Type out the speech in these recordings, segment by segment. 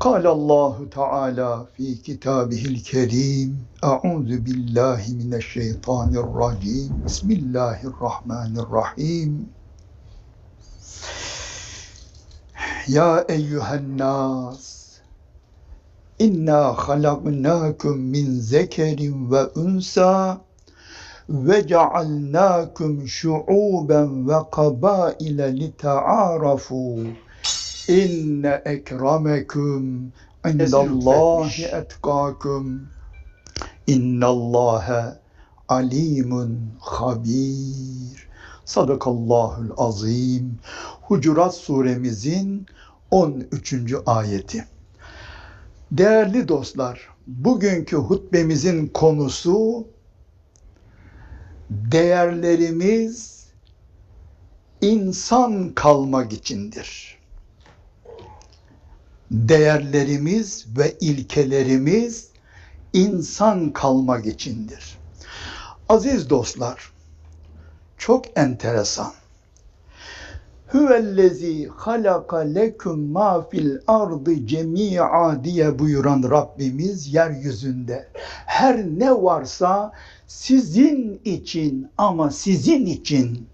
قال الله تعالى في كتابه الكريم أعوذ بالله من الشيطان الرجيم بسم الله الرحمن الرحيم يا أيها الناس إنا خلقناكم من ذكر وأنثى وجعلناكم شعوبا وقبائل لتعارفوا İnne ekremekum indallahi etkakum innallâhe alimun habir. Sadakallahul azim. Hucurat suremizin 13. ayeti. Değerli dostlar, bugünkü hutbemizin konusu değerlerimiz insan kalmak içindir. Değerlerimiz ve ilkelerimiz insan kalmak içindir. Aziz dostlar, çok enteresan. Huvellezî halaka lekum mâ fil ardı cemî'a diye buyuran Rabbimiz yeryüzünde her ne varsa sizin için ama sizin için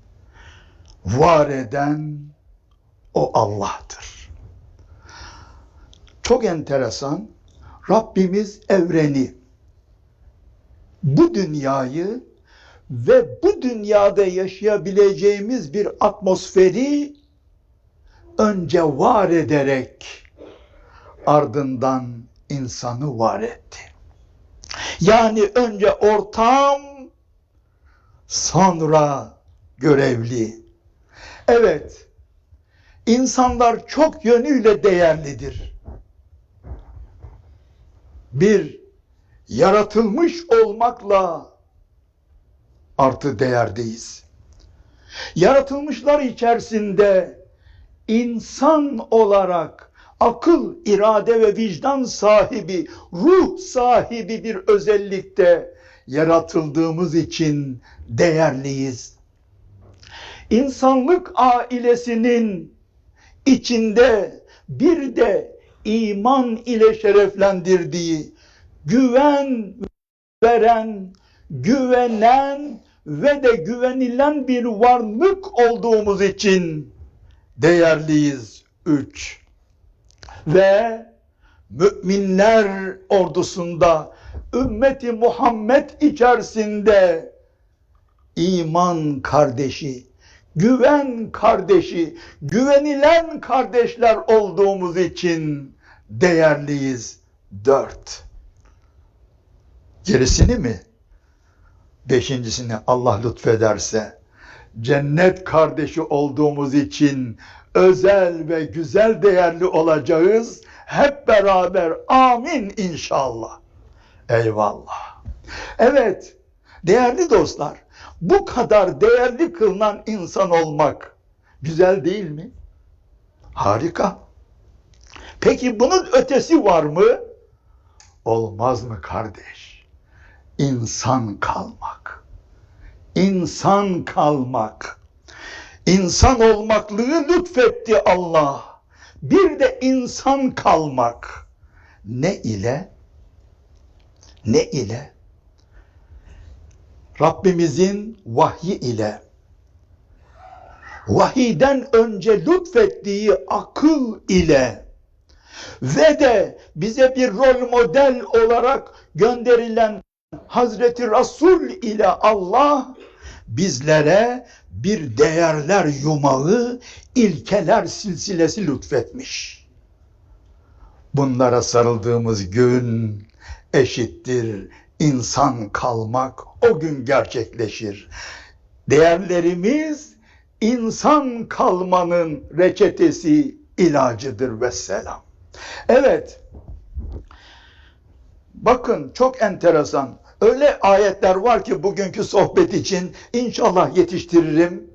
var eden o Allah'tır. Çok enteresan, Rabbimiz evreni, bu dünyayı ve bu dünyada yaşayabileceğimiz bir atmosferi önce var ederek ardından insanı var etti. Yani önce ortam, sonra görevli. Evet, insanlar çok yönüyle değerlidir. Bir yaratılmış olmakla artı değerdeyiz. Yaratılmışlar içerisinde insan olarak akıl, irade ve vicdan sahibi, ruh sahibi bir özellikte yaratıldığımız için değerliyiz. İnsanlık ailesinin içinde bir de iman ile şereflendirdiği, güven veren, güvenen ve de güvenilen bir varlık olduğumuz için değerliyiz. 3. Ve müminler ordusunda, ümmeti Muhammed içerisinde iman kardeşi, güven kardeşi, güvenilen kardeşler olduğumuz için değerliyiz. 4. Gerisini mi? 5.'sini Allah lütfederse, cennet kardeşi olduğumuz için özel ve güzel değerli olacağız. Hep beraber amin inşallah. Eyvallah. Evet, değerli dostlar, bu kadar değerli kılınan insan olmak güzel değil mi? Harika. Peki bunun ötesi var mı? Olmaz mı kardeş? İnsan kalmak. İnsan kalmak. İnsan olmaklığı lütfetti Allah. Bir de insan kalmak. Ne ile? Ne ile? Rabbimizin vahyi ile. Vahiyden önce lütfettiği akıl ile ve de bize bir rol model olarak gönderilen Hazreti Resul ile Allah bizlere bir değerler yumağı, ilkeler silsilesi lütfetmiş. Bunlara sarıldığımız gün eşittir insan kalmak, o gün gerçekleşir. Değerlerimiz insan kalmanın reçetesi, ilacıdır vesselam. Evet, bakın çok enteresan. Öyle ayetler var ki bugünkü sohbet için inşallah yetiştiririm.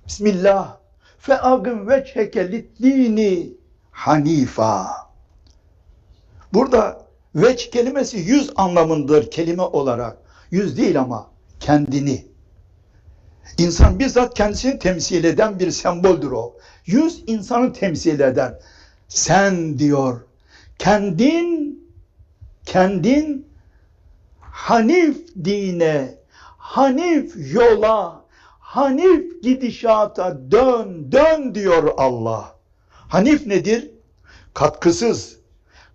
Bismillah. Feagim veçheke liddini hanifa. Burada veç kelimesi yüz anlamındır kelime olarak. Yüz değil ama kendini. İnsan bizzat kendisini temsil eden bir semboldür o. Yüz insanı temsil eder. Sen diyor kendin Hanif dine, Hanif yola, Hanif gidişata dön diyor Allah. Hanif nedir? Katkısız,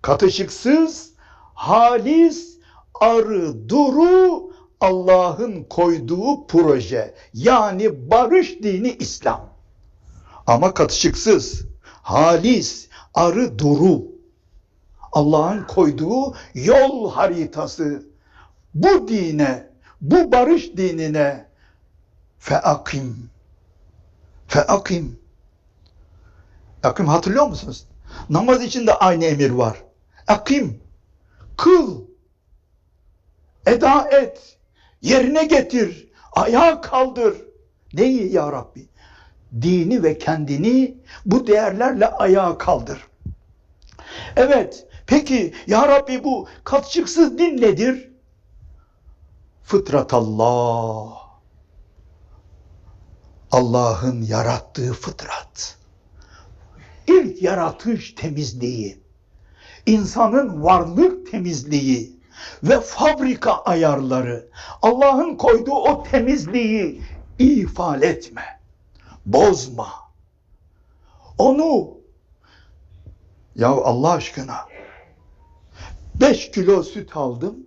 katışıksız, halis, arı, duru, Allah'ın koyduğu proje. Yani barış dini İslam. Ama katışıksız, halis, arı, duru. Allah'ın koyduğu yol haritası. Bu dine, bu barış dinine feakim. Akim hatırlıyor musunuz? Namaz için de aynı emir var. Akim, kıl, eda et, yerine getir, ayağa kaldır. Neyi ya Rabbi? Dini ve kendini bu değerlerle ayağa kaldır. Evet, peki ya Rabbi bu katışıksız din nedir? Fıtratallah. Allah'ın yarattığı fıtrat. İlk yaratış temizliği, insanın varlık temizliği ve fabrika ayarları, Allah'ın koyduğu o temizliği ifade etme, bozma. Onu, ya Allah aşkına, 5 kilo süt aldım,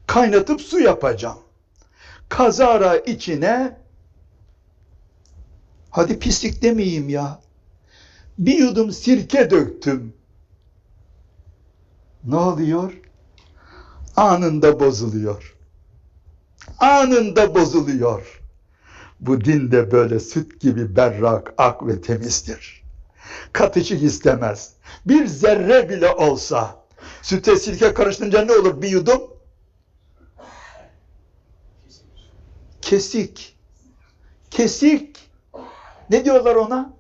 kaynatıp su yapacağım. Kazara içine, hadi pislik demeyeyim ya, bir yudum sirke döktüm. Ne oluyor? Anında bozuluyor. Anında bozuluyor. Bu din de böyle süt gibi berrak, ak ve temizdir. Katışık istemez. Bir zerre bile olsa, süte sirke karıştırınca ne olur bir yudum? Kesik. Kesik. Ne diyorlar ona?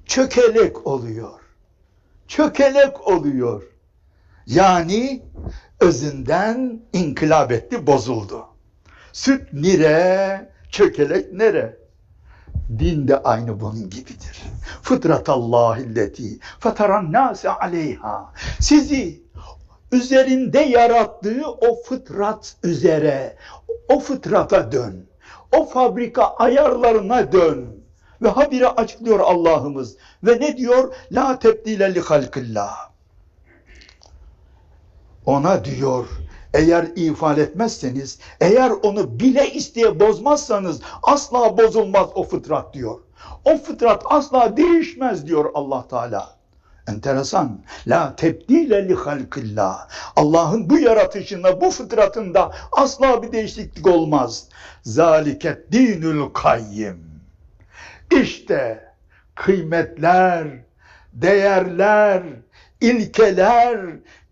Çökelek oluyor. Çökelek oluyor. Yani özünden inkılap etti, bozuldu. Süt nere, çökelek nere? Din de aynı bunun gibidir. Fıtratallahilleti fetaran nase aleyha. Sizi üzerinde yarattığı o fıtrat üzere, o fıtrata dön. O fabrika ayarlarına dön. Ve habire açıklıyor Allah'ımız. Ve ne diyor? La tebdile li halkillah. Ona diyor, eğer ifade etmezseniz, eğer onu bile isteye bozmazsanız asla bozulmaz o fıtrat diyor. O fıtrat asla değişmez diyor Allah Teala. Enteresan. La tebdile li halkillah. Allah'ın bu yaratışında, bu fıtratında asla bir değişiklik olmaz. Zaliket dinül kayyim. İşte kıymetler, değerler, ilkeler,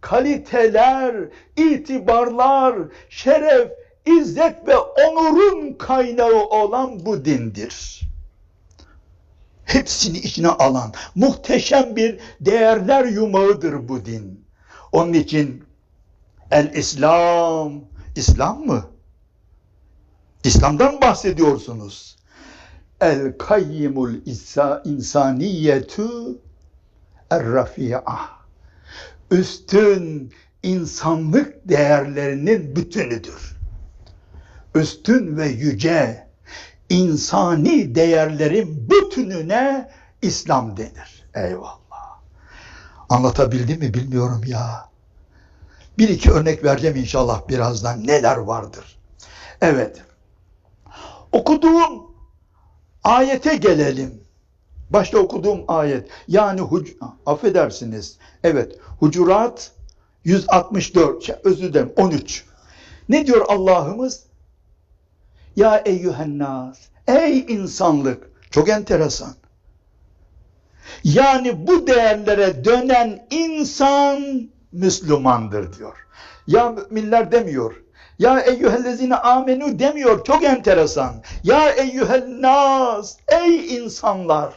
kaliteler, itibarlar, şeref, izzet ve onurun kaynağı olan bu dindir. Hepsini içine alan muhteşem bir değerler yumağıdır bu din. Onun için el-İslam, İslam mı? İslam'dan bahsediyorsunuz. El-kayyimul insaniyetu er-rafi'ah. Üstün insanlık değerlerinin bütünüdür. Üstün ve yüce insani değerlerin bütününe İslam denir. Eyvallah. Anlatabildim mi bilmiyorum ya. Bir iki örnek vereceğim inşallah birazdan neler vardır. Evet. Okuduğum ayete gelelim. Başta okuduğum ayet. Yani affedersiniz. Evet. Hucurat 164. Özür dilerim 13. Ne diyor Allah'ımız? Ya eyyühennas. Ey insanlık. Çok enteresan. Yani bu değerlere dönen insan Müslümandır diyor. Ya müminler demiyor. Ya eyyühellezine amenu demiyor. Çok enteresan. Ya eyyühennas. Ey insanlar.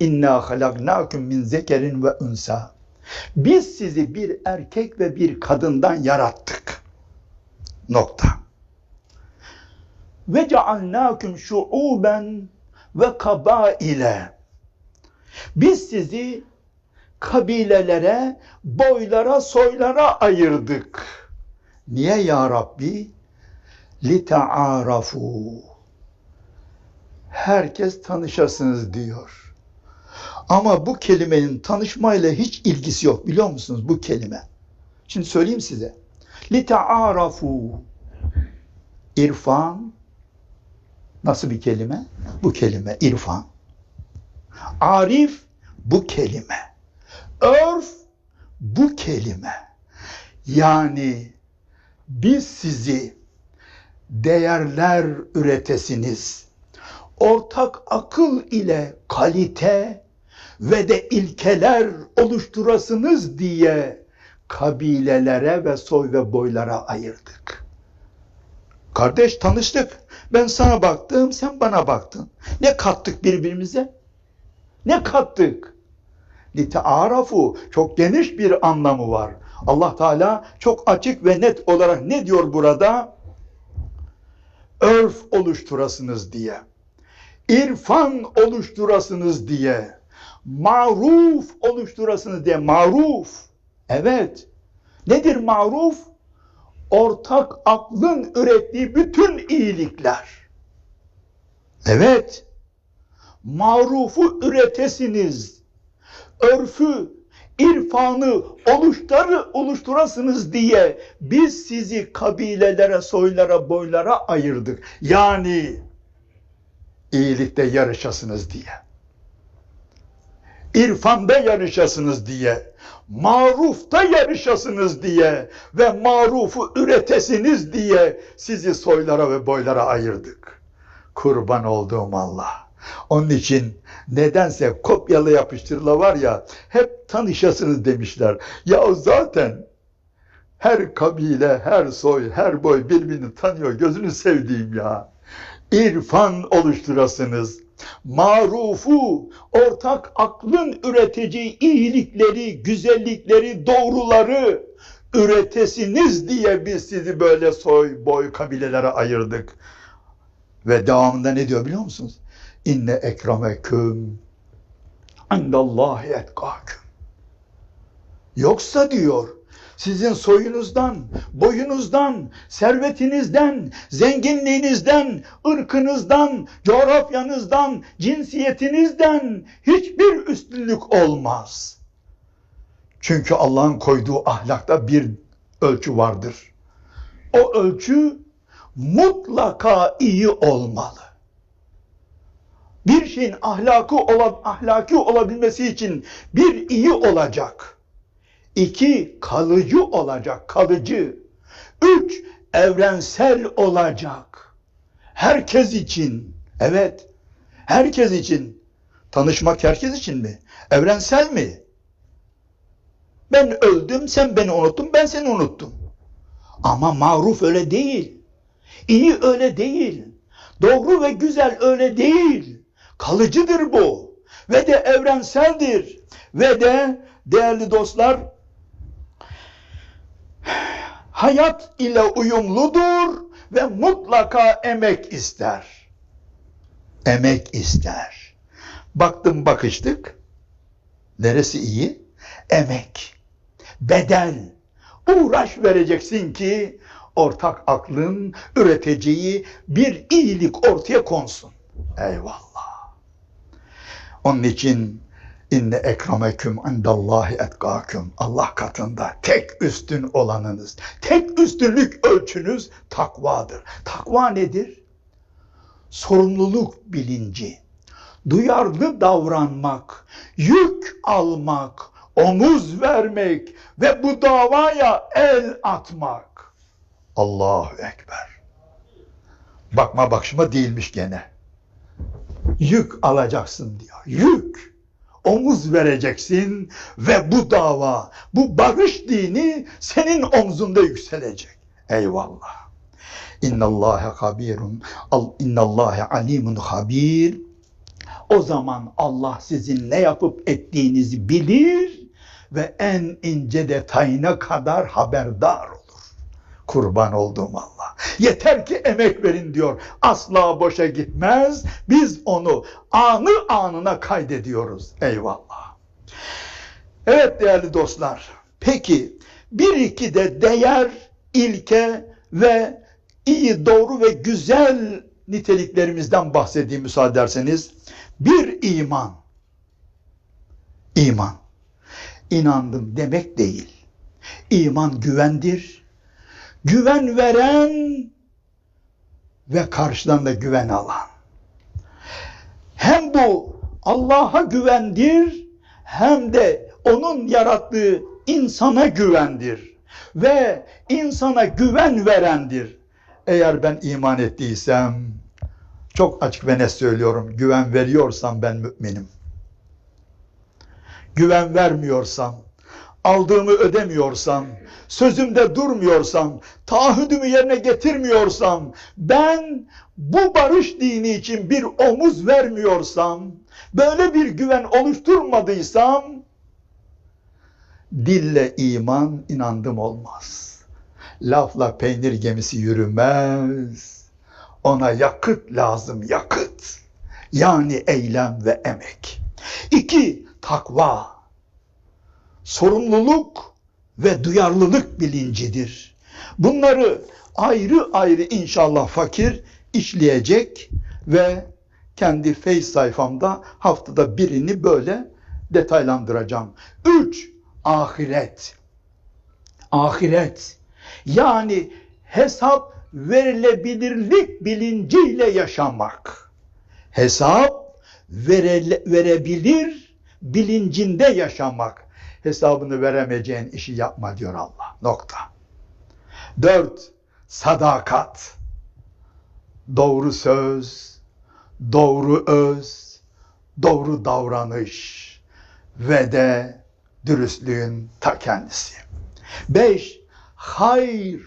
İnna halaknakum min zekerin ve unsa. Biz sizi bir erkek ve bir kadından yarattık. Nokta. Ve cealnakum şuuben ve kabaile. Biz sizi kabilelere, boylara, soylara ayırdık. Niye ya Rabbi? لِتَعَارَفُوا Herkes tanışasınız diyor. Ama bu kelimenin tanışmayla hiç ilgisi yok, biliyor musunuz bu kelime? Şimdi söyleyeyim size. لِتَعَارَفُوا İrfan nasıl bir kelime? Bu kelime irfan. Arif bu kelime. Örf bu kelime. Yani biz sizi değerler üretesiniz, ortak akıl ile kalite ve de ilkeler oluşturasınız diye kabilelere ve soy ve boylara ayırdık. Kardeş, tanıştık. Ben sana baktım, sen bana baktın. Ne kattık birbirimize? Ne kattık? لِتَعَارَفُوا çok geniş bir anlamı var. Allah Teala çok açık ve net olarak ne diyor burada? Örf oluşturasınız diye, irfan oluşturasınız diye, maruf oluşturasınız diye. Maruf, evet. Nedir maruf? Ortak aklın ürettiği bütün iyilikler. Evet, marufu üretesiniz, örfü, irfanı oluşturasınız diye biz sizi kabilelere, soylara, boylara ayırdık. Yani iyilikte yarışasınız diye, irfanda yarışasınız diye, marufta yarışasınız diye ve marufu üretesiniz diye sizi soylara ve boylara ayırdık. Kurban olduğum Allah. Onun için nedense kopyala yapıştırla var ya, hep tanışasınız demişler. Ya zaten her kabile, her soy, her boy birbirini tanıyor. Gözünü sevdiğim ya. İrfan oluşturasınız. Marufu, ortak aklın üreteceği iyilikleri, güzellikleri, doğruları üretesiniz diye biz sizi böyle soy, boy, kabilelere ayırdık. Ve devamında ne diyor biliyor musunuz? İnne ekremeküm indallahi etkâküm. Yoksa diyor, sizin soyunuzdan, boyunuzdan, servetinizden, zenginliğinizden, ırkınızdan, coğrafyanızdan, cinsiyetinizden hiçbir üstünlük olmaz. Çünkü Allah'ın koyduğu ahlakta bir ölçü vardır. O ölçü mutlaka iyi olmalı. Bir şeyin ahlaki olabilmesi için bir iyi olacak. 2 kalıcı olacak, kalıcı. 3 evrensel olacak. Herkes için. Evet. Herkes için. Tanışmak herkes için mi? Evrensel mi? Ben öldüm, sen beni unuttun, ben seni unuttum. Ama maruf öyle değil. İyi öyle değil. Doğru ve güzel öyle değil. Kalıcıdır bu. Ve de evrenseldir. Ve de değerli dostlar, hayat ile uyumludur ve mutlaka emek ister. Emek ister. Baktım bakıştık. Neresi iyi? Emek. Bedel. Uğraş vereceksin ki ortak aklın üreteceği bir iyilik ortaya konsun. Eyvallah. Onun için inne ekremeküm indallahi etkâküm. Allah katında tek üstün olanınız, tek üstünlük ölçünüz takvadır. Takva nedir? Sorumluluk bilinci, duyarlı davranmak, yük almak, omuz vermek ve bu davaya el atmak. Allahu Ekber. Bakma bakışıma değilmiş gene. Yük alacaksın diyor. Yük. Omuz vereceksin ve bu dava, bu barış dini senin omzunda yükselecek. Eyvallah. İnnallâhe habîrun, innallâhe alîmun habîr. O zaman Allah sizin ne yapıp ettiğinizi bilir ve en ince detayına kadar haberdar olur. Kurban olduğum Allah. Yeter ki emek verin diyor. Asla boşa gitmez. Biz onu anı anına kaydediyoruz. Eyvallah. Evet. Evet değerli dostlar. Peki bir iki de değer, ilke ve iyi, doğru ve güzel niteliklerimizden bahsedeyim müsaade ederseniz. Bir, iman. İman. İnandım demek değil. İman güvendir. Güven veren ve karşıdan da güven alan. Hem bu Allah'a güvendir, hem de onun yarattığı insana güvendir. Ve insana güven verendir. Eğer ben iman ettiysem, çok açık ve net söylüyorum, güven veriyorsam ben müminim. Güven vermiyorsam, aldığımı ödemiyorsam, sözümde durmuyorsam, taahhüdümü yerine getirmiyorsam, ben bu barış dini için bir omuz vermiyorsam, böyle bir güven oluşturmadıysam, dille iman inandım olmaz. Lafla peynir gemisi yürümez. Ona yakıt lazım, yakıt. Yani eylem ve emek. 2, takva. Sorumluluk ve duyarlılık bilincidir. Bunları ayrı ayrı inşallah fakir işleyecek ve kendi Face sayfamda haftada birini böyle detaylandıracağım. 3, ahiret. Ahiret. Yani hesap verilebilirlik bilinciyle yaşamak. Hesap verebilir bilincinde yaşamak. Hesabını veremeyeceğin işi yapma diyor Allah. Nokta. 4, sadakat. Doğru söz, doğru öz, doğru davranış ve de dürüstlüğün ta kendisi. 5, hayır,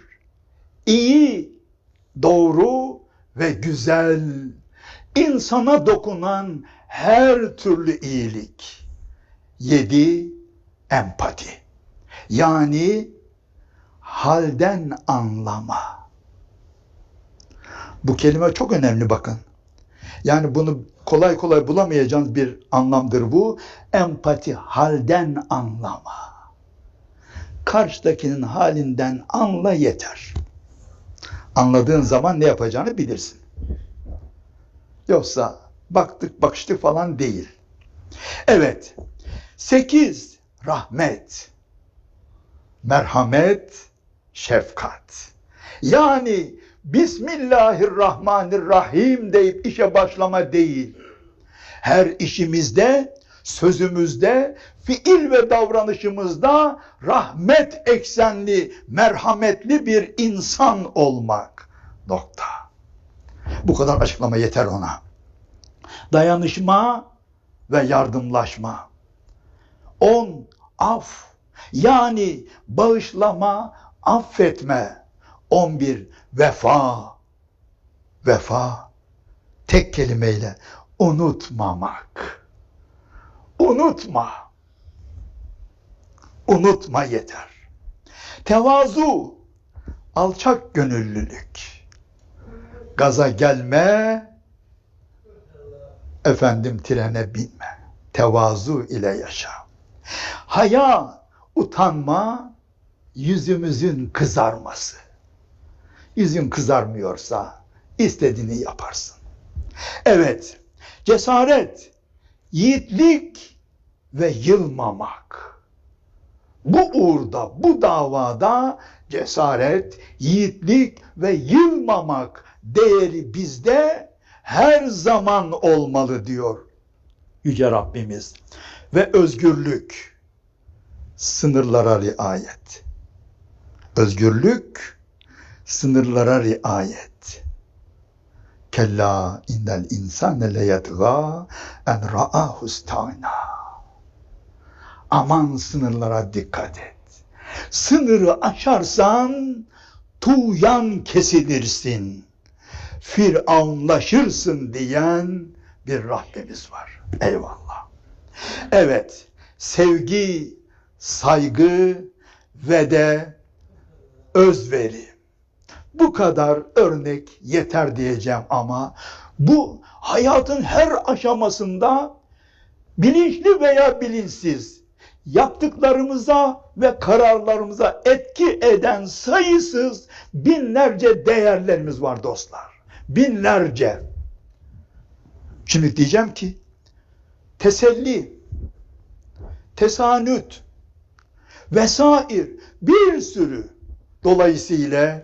iyi, doğru ve güzel, insana dokunan her türlü iyilik. 7, empati. Yani halden anlama. Bu kelime çok önemli bakın. Yani bunu kolay kolay bulamayacağınız bir anlamdır bu. Empati, halden anlama. Karşıdakinin halinden anla yeter. Anladığın zaman ne yapacağını bilirsin. Yoksa baktık bakıştık falan değil. Evet. 8, rahmet. Merhamet, şefkat. Yani Bismillahirrahmanirrahim deyip işe başlama değil. Her işimizde, sözümüzde, fiil ve davranışımızda rahmet eksenli, merhametli bir insan olmak. Nokta. Bu kadar açıklama yeter ona. Dayanışma ve yardımlaşma. 10, af. Yani bağışlama, affetme. 11, vefa. Vefa. Tek kelimeyle unutmamak. Unutma. Unutma yeter. Tevazu, alçak gönüllülük. Gaza gelme, trene binme. Tevazu ile yaşa. Haya, utanma, yüzümüzün kızarması. Yüzün kızarmıyorsa istediğini yaparsın. Evet, cesaret, yiğitlik ve yılmamak. Bu uğurda, bu davada cesaret, yiğitlik ve yılmamak değeri bizde her zaman olmalı diyor Yüce Rabbimiz. Ve özgürlük, sınırlara riayet. Özgürlük, sınırlara riayet. Kella innel insane leyetgâ en ra'ahu istâna. Aman sınırlara dikkat et. Sınırı aşarsan tuğyan kesilirsin. Firavunlaşırsın diyen bir Rabbimiz var. Eyvallah. Evet, sevgi, saygı ve de özveri. Bu kadar örnek yeter diyeceğim ama bu hayatın her aşamasında bilinçli veya bilinçsiz yaptıklarımıza ve kararlarımıza etki eden sayısız binlerce değerlerimiz var dostlar. Binlerce. Şimdi diyeceğim ki teselli, tesanüt vesaire bir sürü, dolayısıyla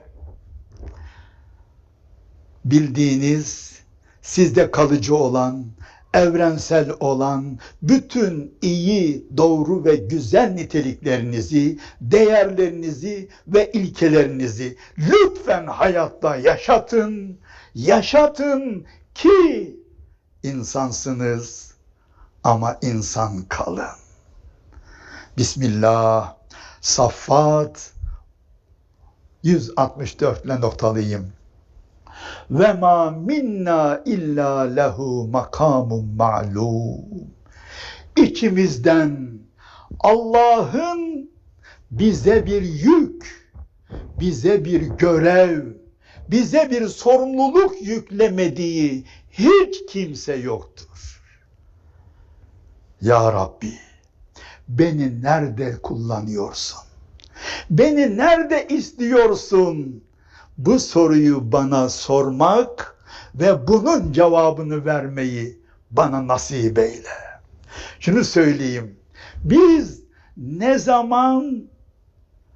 bildiğiniz, sizde kalıcı olan, evrensel olan bütün iyi, doğru ve güzel niteliklerinizi, değerlerinizi ve ilkelerinizi lütfen hayatta yaşatın. Yaşatın ki insansınız ama insan kalın. Bismillah. Saffat 164 ile noktalıyım. Ve ma minna illa lehu makamun ma'lum. İçimizden Allah'ın bize bir yük, bize bir görev, bize bir sorumluluk yüklemediği hiç kimse yoktur. Ya Rabbi, beni nerede kullanıyorsun? Beni nerede istiyorsun? Bu soruyu bana sormak ve bunun cevabını vermeyi bana nasip eyle. Şunu söyleyeyim. Biz ne zaman,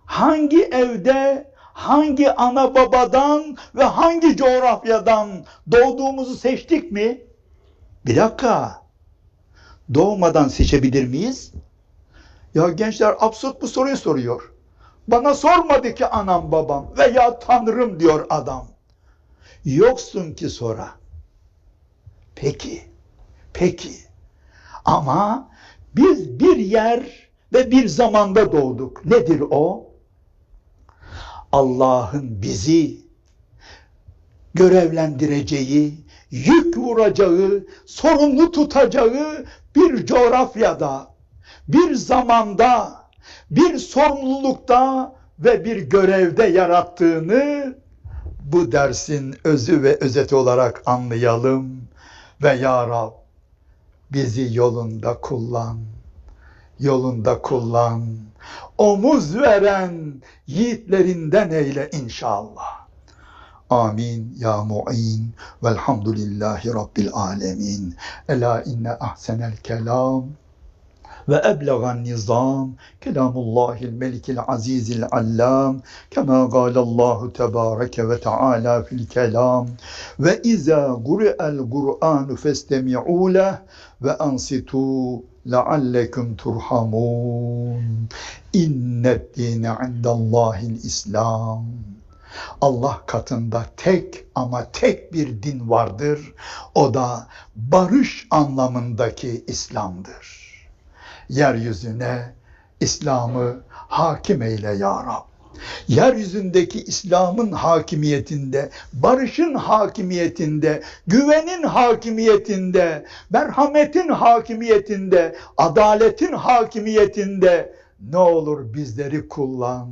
hangi evde, hangi ana babadan ve hangi coğrafyadan doğduğumuzu seçtik mi? Bir dakika. Doğmadan seçebilir miyiz? Ya gençler absürt bu soruyu soruyor. Bana sormadı ki anam babam veya Tanrım diyor adam. Yoksun ki sonra. Peki. Ama biz bir yer ve bir zamanda doğduk. Nedir o? Allah'ın bizi görevlendireceği, yük vuracağı, sorumlu tutacağı bir coğrafyada, bir zamanda, bir sorumlulukta ve bir görevde yarattığını bu dersin özü ve özeti olarak anlayalım. Ve ya Rab, bizi yolunda kullan, omuz veren yiğitlerinden eyle inşallah. Amin ya mu'in velhamdülillahi rabbil alemin. Ela inne ahsenel kelam ve eblegan nizam kelamullahil melikil azizil allam kema galallahu tebareke ve teala fil kelam ve izâ gure'el Kur'anu festemi'û leh ve ansitû leallekum turhamun. İnneddîne indallâhil İslam. Allah katında tek ama tek bir din vardır. O da barış anlamındaki İslam'dır. Yeryüzüne İslam'ı hakim eyle ya Rab. Yeryüzündeki İslam'ın hakimiyetinde, barışın hakimiyetinde, güvenin hakimiyetinde, merhametin hakimiyetinde, adaletin hakimiyetinde ne olur bizleri kullan.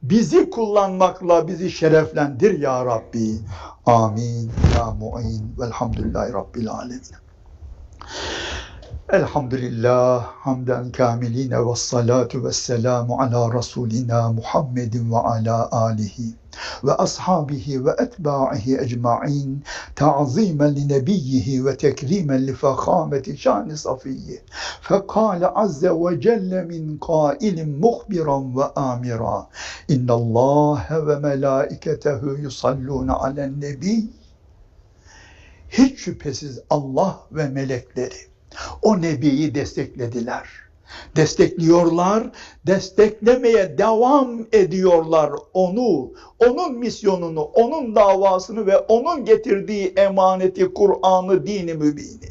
Bizi kullanmakla bizi şereflendir ya Rabbi. Amin ya mu'in velhamdülillahi rabbil alemin. Elhamdülillah, hamden kamiline ve salatu ve selamu ala Resulina Muhammedin ve ala alihi ve ashabihi ve etba'ihi ecma'in ta'zimen li nebiyyihi ve tekrimen li fekhameti şan-ı safiyyi. Fekale azze ve celle min kailin muhbiran ve amira. İnnallâhe ve melâiketehu yusallûne alen nebi. Hiç şüphesiz Allah ve melekleri o Nebi'yi desteklediler. Destekliyorlar, desteklemeye devam ediyorlar onu, onun misyonunu, onun davasını ve onun getirdiği emaneti, Kur'an'ı, dini mübini.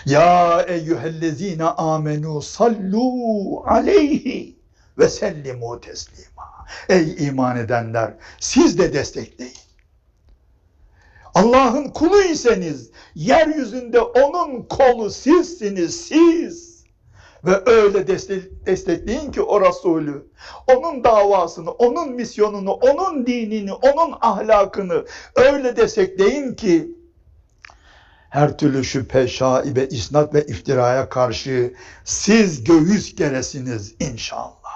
Ya eyyühellezine amenu sallu aleyhi ve sellimu teslima. Ey iman edenler, siz de destekleyin. Allah'ın kuluyseniz, yeryüzünde onun kolu sizsiniz, siz. Ve öyle destekleyin ki o Resulü, onun davasını, onun misyonunu, onun dinini, onun ahlakını öyle destekleyin ki Her türlü şüphe, şaibe, isnat ve iftiraya karşı siz göğüs geresiniz inşallah.